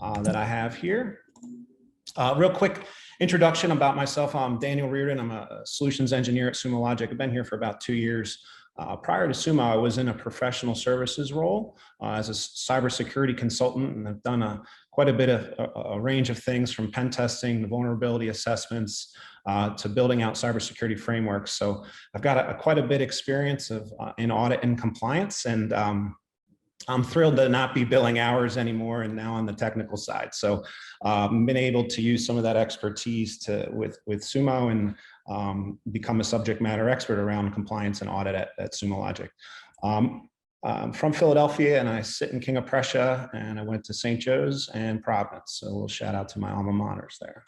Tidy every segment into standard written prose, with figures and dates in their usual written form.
that I have here. Real quick introduction about myself. I'm Daniel Reardon. I'm a solutions engineer at Sumo Logic. I've been here for about 2 years. Prior to Sumo, I was in a professional services role as a cybersecurity consultant, and I've done quite a bit of a range of things from pen testing to vulnerability assessments to building out cybersecurity frameworks. So I've got quite a bit of experience in audit and compliance, and I'm thrilled to not be billing hours anymore and now on the technical side. So I've been able to use some of that expertise with Sumo and become a subject matter expert around compliance and audit at Sumo Logic. I'm from Philadelphia and I sit in King of Prussia, and I went to St. Joe's and Providence. So a little shout out to my alma maters there.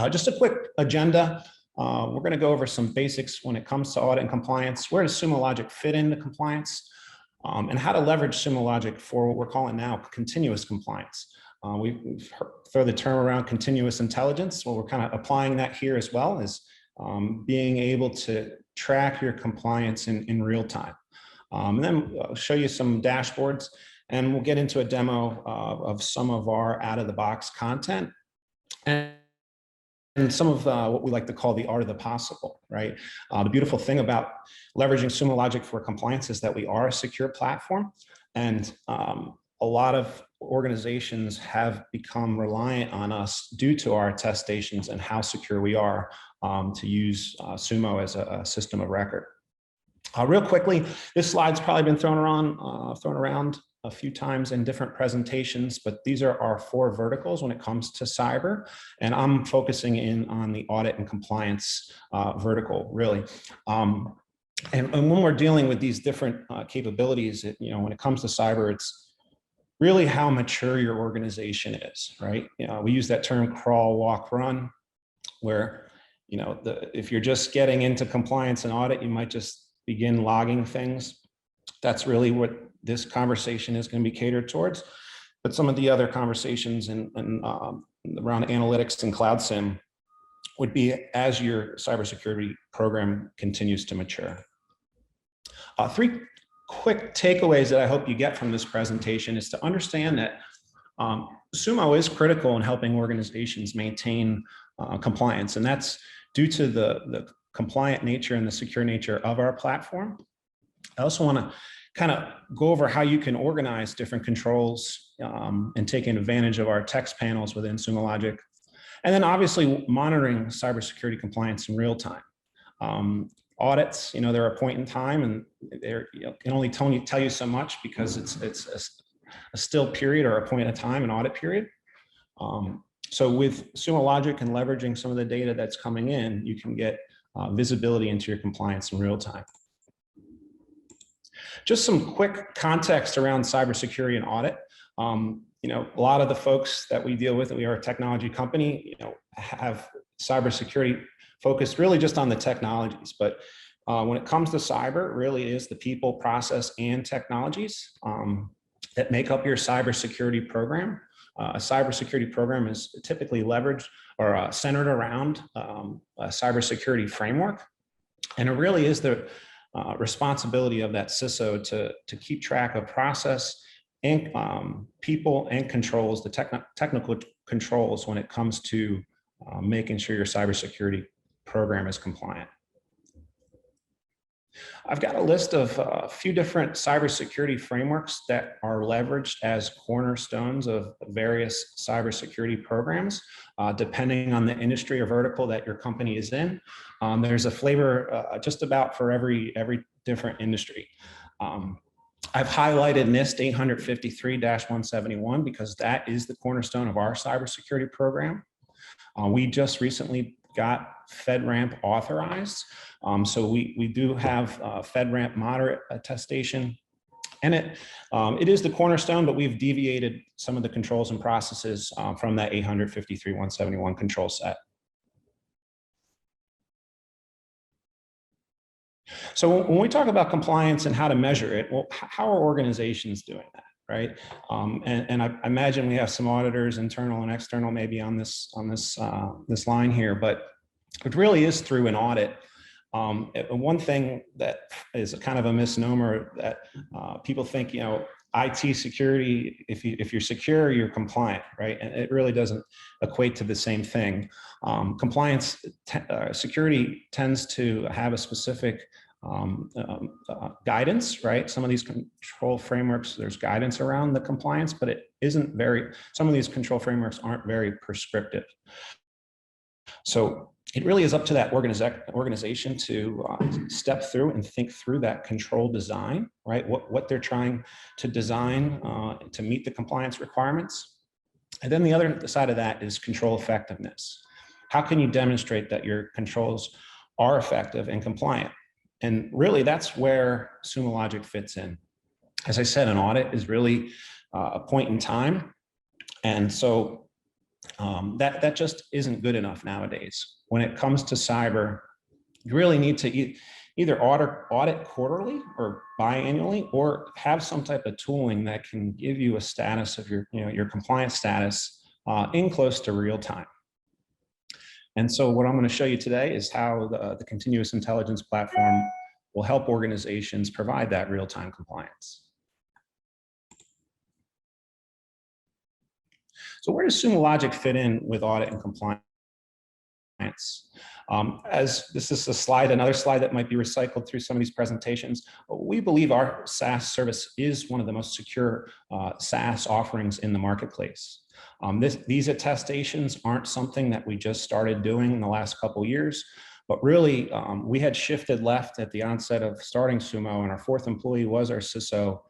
Just a quick agenda. We're going to go over some basics when it comes to audit and compliance. Where does Sumo Logic fit into compliance? And how to leverage Sumo Logic for what we're calling now continuous compliance. We've throw the term around continuous intelligence. Well, we're kind of applying that here as well as being able to track your compliance in real time. And then I'll show you some dashboards, and we'll get into a demo of some of our out-of-the-box content and some of what we like to call the art of the possible, right? The beautiful thing about leveraging Sumo Logic for compliance is that we are a secure platform, and a lot of organizations have become reliant on us due to our attestations and how secure we are to use Sumo as a system of record. Real quickly, this slide's probably been thrown around a few times in different presentations, but these are our 4 verticals when it comes to cyber, and I'm focusing in on the audit and compliance vertical, really. And when we're dealing with these different capabilities, when it comes to cyber, it's really how mature your organization is, right? We use that term crawl, walk, run, where if you're just getting into compliance and audit, you might just begin logging things. That's really what this conversation is going to be catered towards. But some of the other conversations around analytics and cloud SIM would be as your cybersecurity program continues to mature. 3 quick takeaways that I hope you get from this presentation is to understand that Sumo is critical in helping organizations maintain compliance, and that's due to the compliant nature and the secure nature of our platform. I also want to kind of go over how you can organize different controls and taking advantage of our text panels within Sumo Logic. And then obviously monitoring cybersecurity compliance in real time. Audits, they're a point in time, and they're can only tell you so much because it's a still period or a point in time, an audit period. So with Sumo Logic and leveraging some of the data that's coming in, you can get visibility into your compliance in real time. Just some quick context around cybersecurity and audit. A lot of the folks that we deal with, we are a technology company, have cybersecurity focused really just on the technologies. But when it comes to cyber, it really is the people, process, and technologies that make up your cybersecurity program. A cybersecurity program is typically leveraged or centered around a cybersecurity framework. And it really is the responsibility of that CISO to keep track of process and people and controls, the technical controls when it comes to making sure your cybersecurity program is compliant. I've got a list of a few different cybersecurity frameworks that are leveraged as cornerstones of various cybersecurity programs, depending on the industry or vertical that your company is in. There's a flavor just about for every different industry. I've highlighted NIST 853-171 because that is the cornerstone of our cybersecurity program. We just recently got FedRAMP authorized. So we do have FedRAMP moderate attestation, and it is the cornerstone, but we've deviated some of the controls and processes from that 853-171 control set. So when we talk about compliance and how to measure it, well, how are organizations doing that, right? And I imagine we have some auditors, internal and external, maybe on this line here, but it really is through an audit. One thing that is kind of a misnomer that people think, IT security, if you're secure, you're compliant, right? And it really doesn't equate to the same thing. Compliance security tends to have a specific guidance, right? Some of these control frameworks, there's guidance around the compliance, but it isn't some of these control frameworks aren't very prescriptive. So it really is up to that organization to step through and think through that control design, right? What they're trying to design to meet the compliance requirements. And then the other side of that is control effectiveness. How can you demonstrate that your controls are effective and compliant? And really, that's where Sumo Logic fits in. As I said, an audit is really a point in time. And so that just isn't good enough nowadays. When it comes to cyber, you really need to either audit quarterly or biannually, or have some type of tooling that can give you a status of your compliance status in close to real time. And so what I'm going to show you today is how the continuous intelligence platform will help organizations provide that real-time compliance. So where does Sumo Logic fit in with audit and compliance? As this is another slide that might be recycled through some of these presentations, we believe our SaaS service is one of the most secure SaaS offerings in the marketplace. These attestations aren't something that we just started doing in the last couple of years, but really we had shifted left at the onset of starting Sumo, and our fourth employee was our CISO.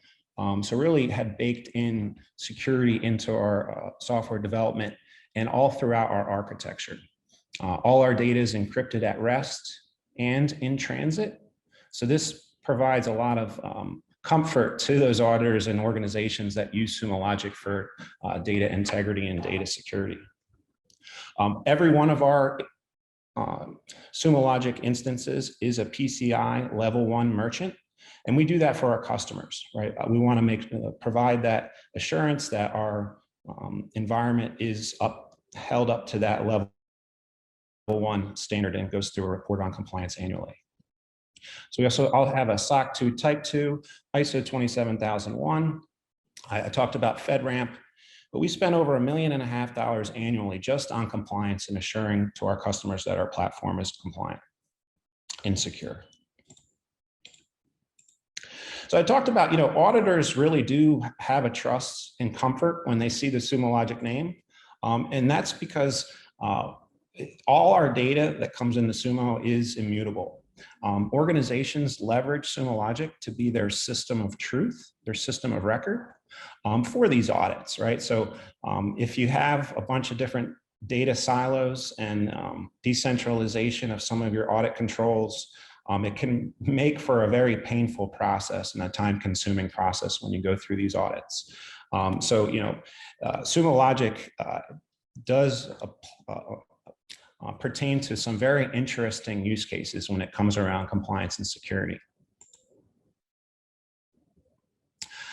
So really had baked in security into our software development and all throughout our architecture. All our data is encrypted at rest and in transit. So this provides a lot of comfort to those auditors and organizations that use Sumo Logic for data integrity and data security. Every one of our Sumo Logic instances is a PCI level 1 merchant. And we do that for our customers, right? We want to provide that assurance that our environment is held up to that level 1 standard and goes through a report on compliance annually. So we also all have a SOC 2 Type 2, ISO 27001. I talked about FedRAMP, but we spend over $1.5 million annually just on compliance and assuring to our customers that our platform is compliant and secure. So I talked about, auditors really do have a trust and comfort when they see the Sumo Logic name. And that's because all our data that comes into Sumo is immutable. Organizations leverage Sumo Logic to be their system of truth, their system of record for these audits, right? So if you have a bunch of different data silos and decentralization of some of your audit controls, it can make for a very painful process and a time-consuming process when you go through these audits. Sumo Logic does pertain to some very interesting use cases when it comes around compliance and security.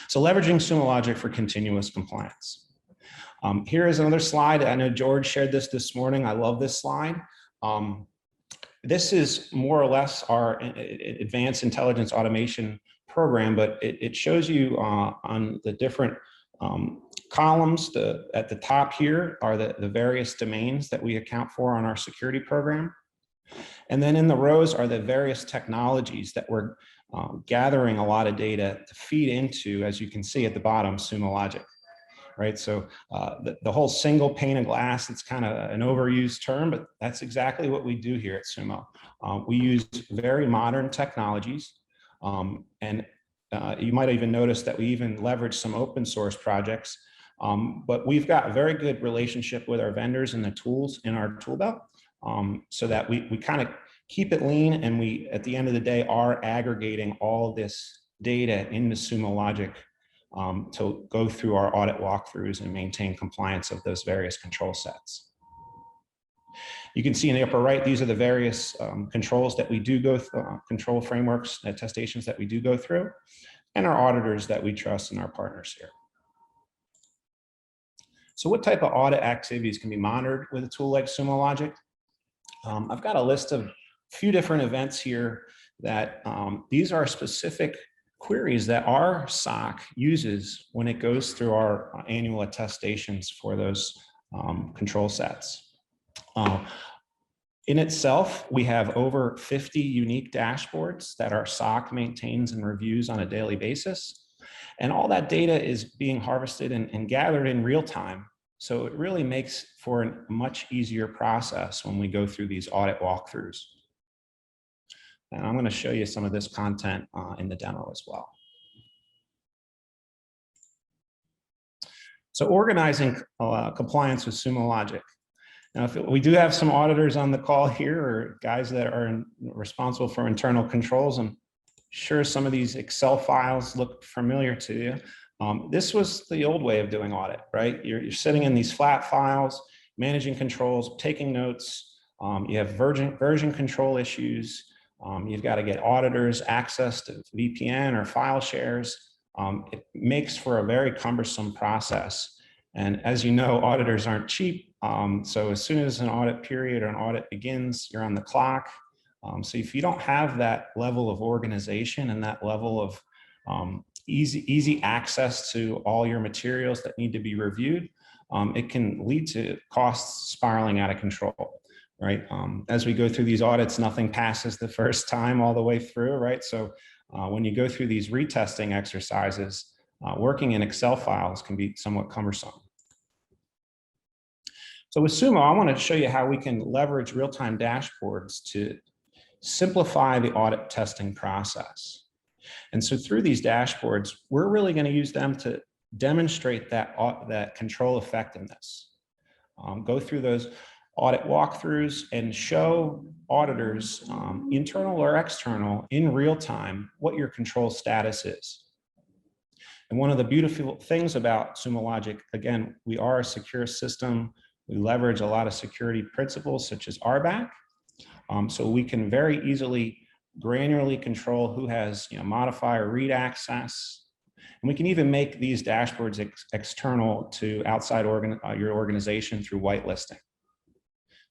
So leveraging Sumo Logic for continuous compliance. Here is another slide. I know George shared this morning. I love this slide. This is more or less our advanced intelligence automation program, but it shows you on the different columns. At the top here are the various domains that we account for on our security program. And then in the rows are the various technologies that we're gathering a lot of data to feed into, as you can see at the bottom, Sumo Logic. Right, so the whole single pane of glass, it's kind of an overused term, but that's exactly what we do here at Sumo. We use very modern technologies, and you might even notice that we even leverage some open source projects, but we've got a very good relationship with our vendors and the tools in our tool belt, so that we kind of keep it lean, and we, at the end of the day, are aggregating all of this data into Sumo Logic to go through our audit walkthroughs and maintain compliance of those various control sets. You can see in the upper right, these are the various controls that we do go through, control frameworks, attestations that we do go through, and our auditors that we trust and our partners here. So what type of audit activities can be monitored with a tool like Sumo Logic? I've got a list of a few different events here that these are specific queries that our SOC uses when it goes through our annual attestations for those control sets. In itself, we have over 50 unique dashboards that our SOC maintains and reviews on a daily basis. And all that data is being harvested and gathered in real time. So it really makes for a much easier process when we go through these audit walkthroughs. And I'm going to show you some of this content in the demo as well. So organizing compliance with Sumo Logic. Now, if we do have some auditors on the call here, or guys that are responsible for internal controls, I'm sure some of these Excel files look familiar to you. This was the old way of doing audit, right? You're sitting in these flat files, managing controls, taking notes. You have version control issues. You've got to get auditors access to VPN or file shares. It makes for a very cumbersome process. And as you know, auditors aren't cheap. So as soon as an audit period or an audit begins, you're on the clock. So if you don't have that level of organization and that level of easy access to all your materials that need to be reviewed, it can lead to costs spiraling out of control, right? As we go through these audits, nothing passes the first time all the way through, right? So when you go through these retesting exercises, working in Excel files can be somewhat cumbersome. So with Sumo, I want to show you how we can leverage real-time dashboards to simplify the audit testing process. And so through these dashboards, we're really going to use them to demonstrate that control effectiveness. Go through those audit walkthroughs and show auditors, internal or external, in real time, what your control status is. And one of the beautiful things about Sumo Logic, again, we are a secure system. We leverage a lot of security principles such as RBAC. So we can very easily granularly control who has modify or read access. And we can even make these dashboards external to outside your organization through whitelisting.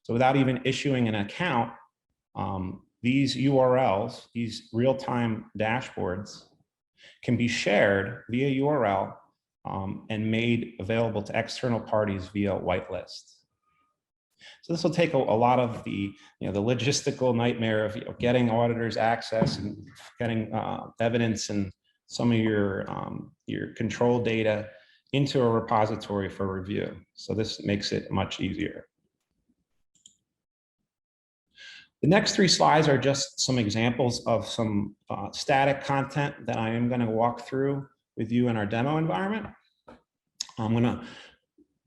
So without even issuing an account, these URLs, these real-time dashboards, can be shared via URL and made available to external parties via whitelist. So this will take a lot of the the logistical nightmare of getting auditors access and getting evidence and some of your control data into a repository for review. So this makes it much easier. The next 3 slides are just some examples of some static content that I am going to walk through with you in our demo environment. I'm going to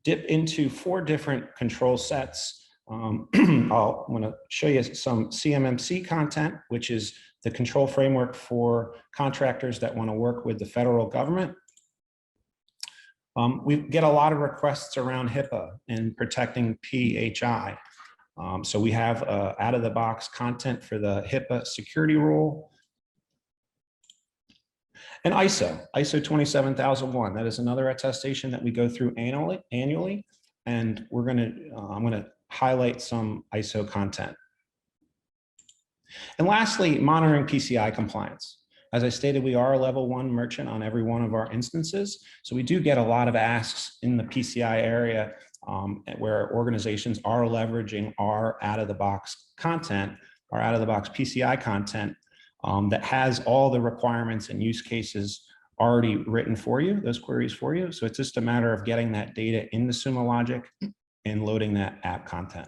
dip into 4 different control sets. I'm going to show you some CMMC content, which is the control framework for contractors that want to work with the federal government. We get a lot of requests around HIPAA and protecting PHI. So we have out-of-the-box content for the HIPAA security rule. And ISO 27001, that is another attestation that we go through annually, and I'm gonna highlight some ISO content. And lastly, monitoring PCI compliance. As I stated, we are a level 1 merchant on every one of our instances, so we do get a lot of asks in the PCI area where organizations are leveraging our out-of-the-box content, our out-of-the-box PCI content that has all the requirements and use cases already written for you, those queries for you. So it's just a matter of getting that data in the Sumo Logic and loading that app content.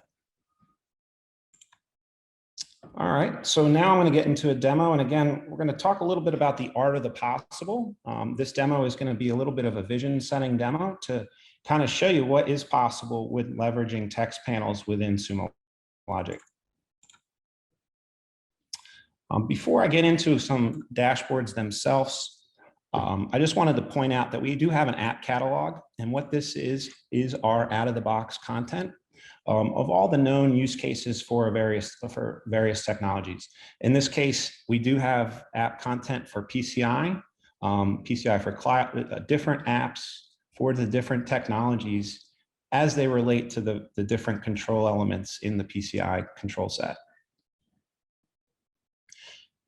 All right, so now I'm going to get into a demo. And again, we're going to talk a little bit about the art of the possible. This demo is going to be a little bit of a vision setting demo to kind of show you what is possible with leveraging text panels within Sumo Logic. Before I get into some dashboards themselves, I just wanted to point out that we do have an app catalog, and what this is our out-of-the-box content of all the known use cases for various technologies. In this case, we do have app content for PCI, PCI for cloud, different apps for the different technologies as they relate to the different control elements in the PCI control set.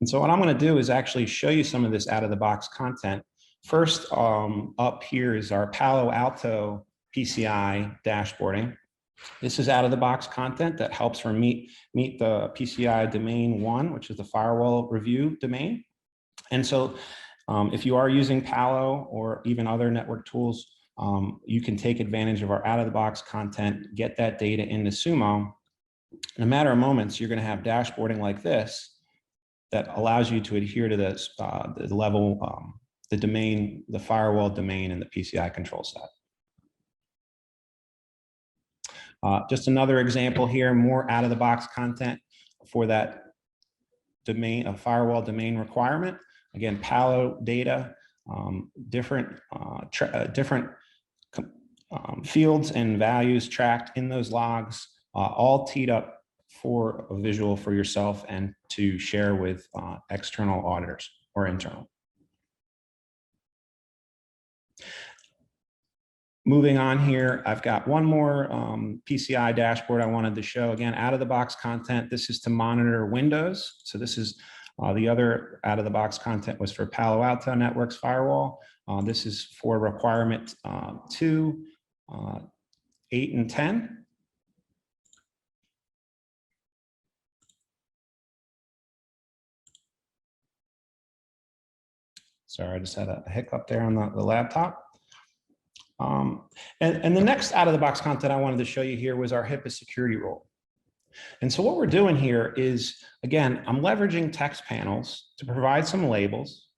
And so what I'm going to do is actually show you some of this out-of-the-box content. First, up here is our Palo Alto PCI dashboarding. This is out-of-the-box content that helps meet the PCI domain 1, which is the firewall review domain. And so if you are using Palo or even other network tools, you can take advantage of our out-of-the-box content, get that data into Sumo. In a matter of moments, you're going to have dashboarding like this that allows you to adhere to this, the level, the domain, the firewall domain, and the PCI control set. Just another example here, more out-of-the-box content for that domain, a firewall domain requirement. Again, Palo data, different fields and values tracked in those logs, all teed up for a visual for yourself and to share with external auditors or internal. Moving on here, I've got one more PCI dashboard I wanted to show. Again, out-of-the-box content. This is to monitor Windows. So this is the other out-of-the-box content was for Palo Alto Networks firewall. This is for requirement 2, 8, and 10. Sorry, I just had a hiccup there on the laptop. And the next out-of-the-box content I wanted to show you here was our HIPAA security rule. And so what we're doing here is, again, I'm leveraging text panels to provide some labels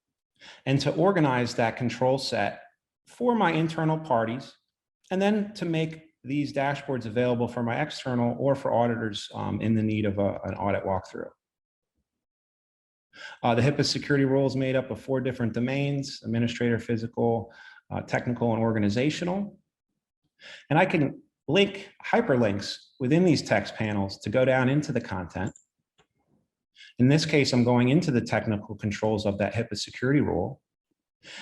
and to organize that control set for my internal parties, and then to make these dashboards available for my external or for auditors in the need of an audit walkthrough. The HIPAA security rule is made up of 4 different domains: administrator, physical, technical, and organizational. And I can link hyperlinks within these text panels to go down into the content. In this case, I'm going into the technical controls of that HIPAA security rule.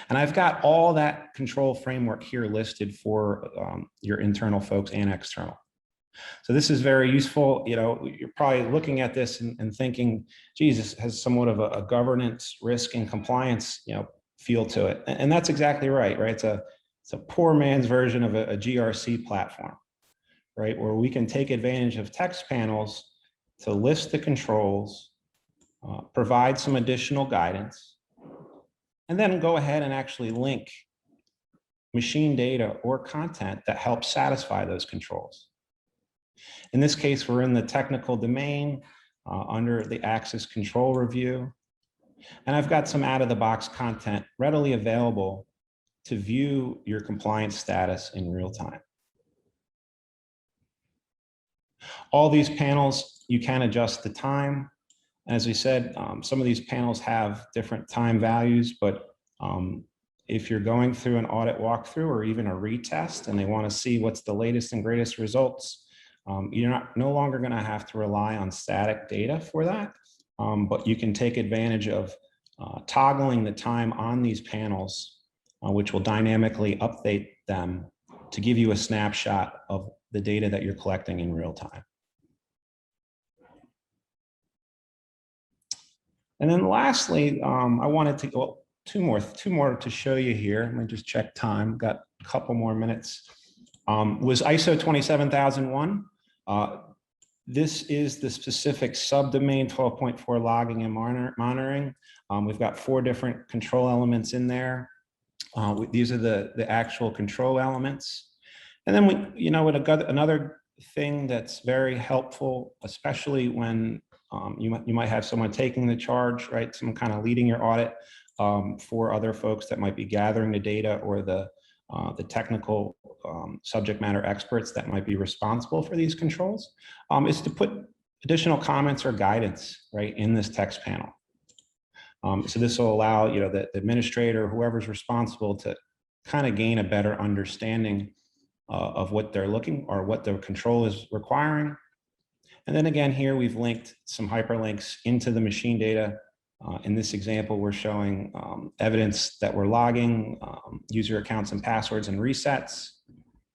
And I've got all that control framework here listed for your internal folks and external. So this is very useful. You know, you're probably looking at this and thinking, geez, this has somewhat of a governance, risk, and compliance, feel to it. And that's exactly right? It's a poor man's version of a GRC platform, right? Where we can take advantage of text panels to list the controls, provide some additional guidance, and then go ahead and actually link machine data or content that helps satisfy those controls. In this case, we're in the technical domain under the access control review. And I've got some out-of-the-box content readily available to view your compliance status in real time. All these panels, you can adjust the time. As we said, some of these panels have different time values, but if you're going through an audit walkthrough or even a retest and they want to see what's the latest and greatest results, you're no longer going to have to rely on static data for that, but you can take advantage of toggling the time on these panels, which will dynamically update them to give you a snapshot of the data that you're collecting in real time. And then lastly, I wanted to go two more to show you here. Let me just check time. Got a couple more minutes. Was ISO 27001. This is the specific subdomain 12.4 logging and monitoring. We've got 4 different control elements in there. These are the actual control elements. And then another thing that's very helpful, especially when you might have someone taking the charge, right? Someone kind of leading your audit for other folks that might be gathering the data, or the technical subject matter experts that might be responsible for these controls, is to put additional comments or guidance right in this text panel. So this will allow the administrator, whoever's responsible, to kind of gain a better understanding of what they're looking, or what the control is requiring. And then again, here we've linked some hyperlinks into the machine data. In this example, we're showing evidence that we're logging user accounts and passwords and resets,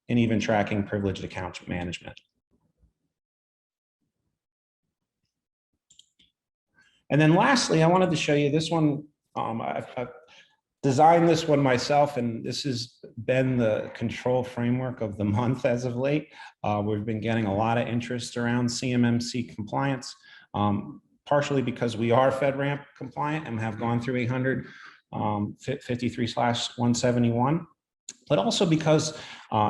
and even tracking privileged account management. And then lastly, I wanted to show you this one. I've designed this one myself, and this has been the control framework of the month as of late. We've been getting a lot of interest around CMMC compliance, partially because we are FedRAMP compliant and have gone through 800 53/171, but also because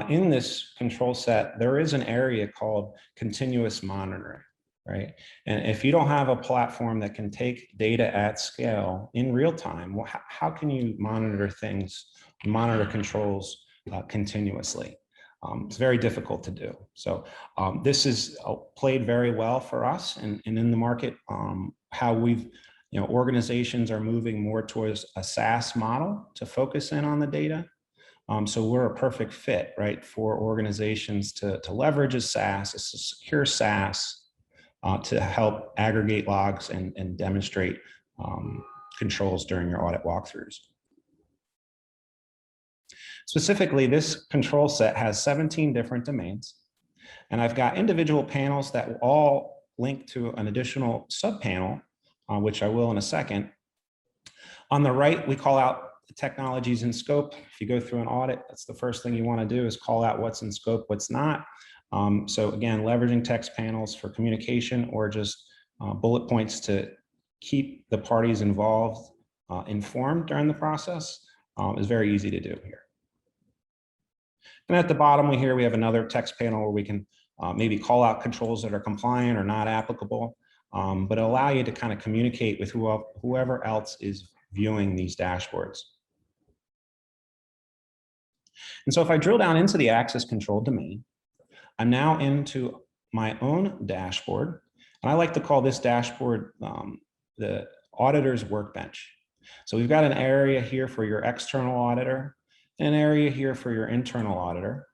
in this control set, there is an area called continuous monitoring. Right. And if you don't have a platform that can take data at scale in real time, well, how can you monitor things, monitor controls continuously? It's very difficult to do. So this is played very well for us and in the market, how we've, organizations are moving more towards a SaaS model to focus in on the data. So we're a perfect fit, right, for organizations to leverage a SaaS, a secure SaaS, to help aggregate logs and demonstrate controls during your audit walkthroughs. Specifically, this control set has 17 different domains, and I've got individual panels that will all link to an additional subpanel, which I will in a second. On the right, we call out the technologies in scope. If you go through an audit, that's the first thing you want to do is call out what's in scope, what's not. So again, leveraging text panels for communication or just bullet points to keep the parties involved informed during the process is very easy to do here. And at the bottom we have another text panel where we can maybe call out controls that are compliant or not applicable, but allow you to kind of communicate with whoever else is viewing these dashboards. And so if I drill down into the access control domain, I'm now into my own dashboard, and I like to call this dashboard the Auditors Workbench. So we've got an area here for your external auditor, and an area here for your internal auditor.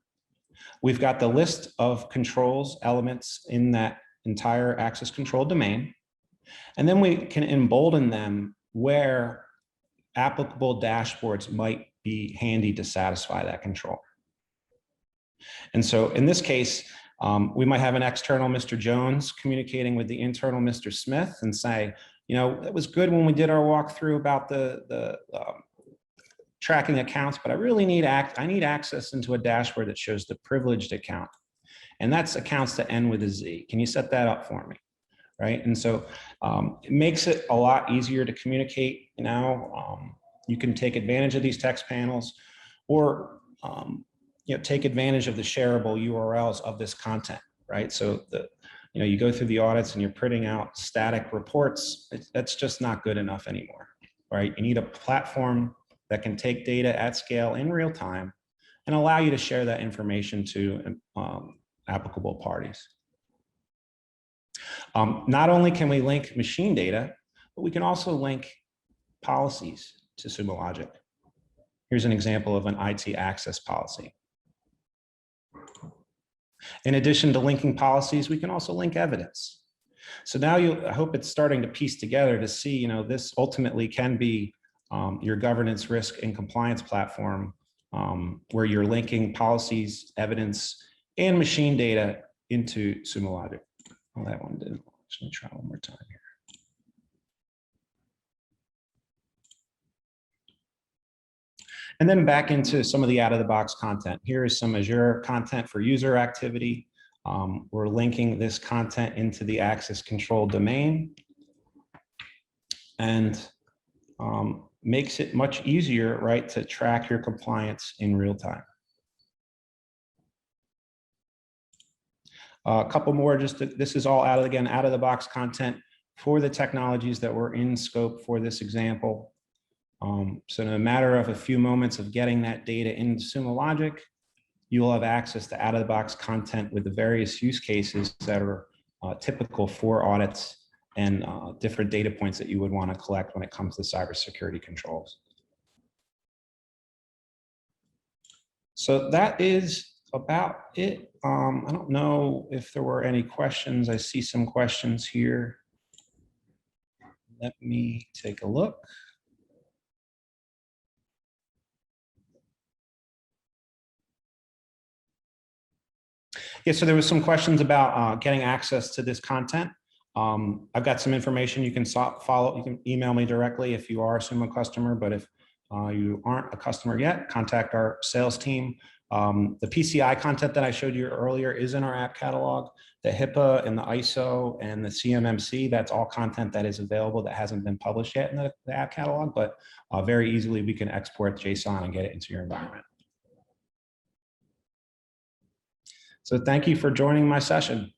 We've got the list of controls elements in that entire access control domain, and then we can embolden them where applicable dashboards might be handy to satisfy that control. And so in this case, we might have an external Mr. Jones communicating with the internal Mr. Smith and say, it was good when we did our walkthrough about the tracking accounts, but I really need access into a dashboard that shows the privileged account. And that's accounts that end with a Z. Can you set that up for me? Right. And so it makes it a lot easier to communicate now. You can take advantage of these text panels or take advantage of the shareable URLs of this content, right? So you go through the audits and you're printing out static reports. That's just not good enough anymore, right? You need a platform that can take data at scale in real time and allow you to share that information to applicable parties. Not only can we link machine data, but we can also link policies to Sumo Logic. Here's an example of an IT access policy. In addition to linking policies, we can also link evidence. So now I hope it's starting to piece together to see, this ultimately can be your governance, risk, and compliance platform where you're linking policies, evidence, and machine data into Sumo Logic. Oh, that one didn't. Let me try one more time here. And then back into some of the out-of-the-box content. Here is some Azure content for user activity. We're linking this content into the access control domain and makes it much easier, right, to track your compliance in real time. A couple more, this is all out-of-the-box content for the technologies that were in scope for this example. So in a matter of a few moments of getting that data into Sumo Logic, you will have access to out-of-the-box content with the various use cases that are typical for audits and different data points that you would want to collect when it comes to cybersecurity controls. So that is about it. I don't know if there were any questions. I see some questions here. Let me take a look. Yeah, so there was some questions about getting access to this content. I've got some information you can follow. You can email me directly if you are a Sumo customer, but if you aren't a customer yet, contact our sales team. The PCI content that I showed you earlier is in our app catalog. The HIPAA and the ISO and the CMMC, that's all content that is available that hasn't been published yet in the app catalog, but very easily we can export JSON and get it into your environment. So thank you for joining my session.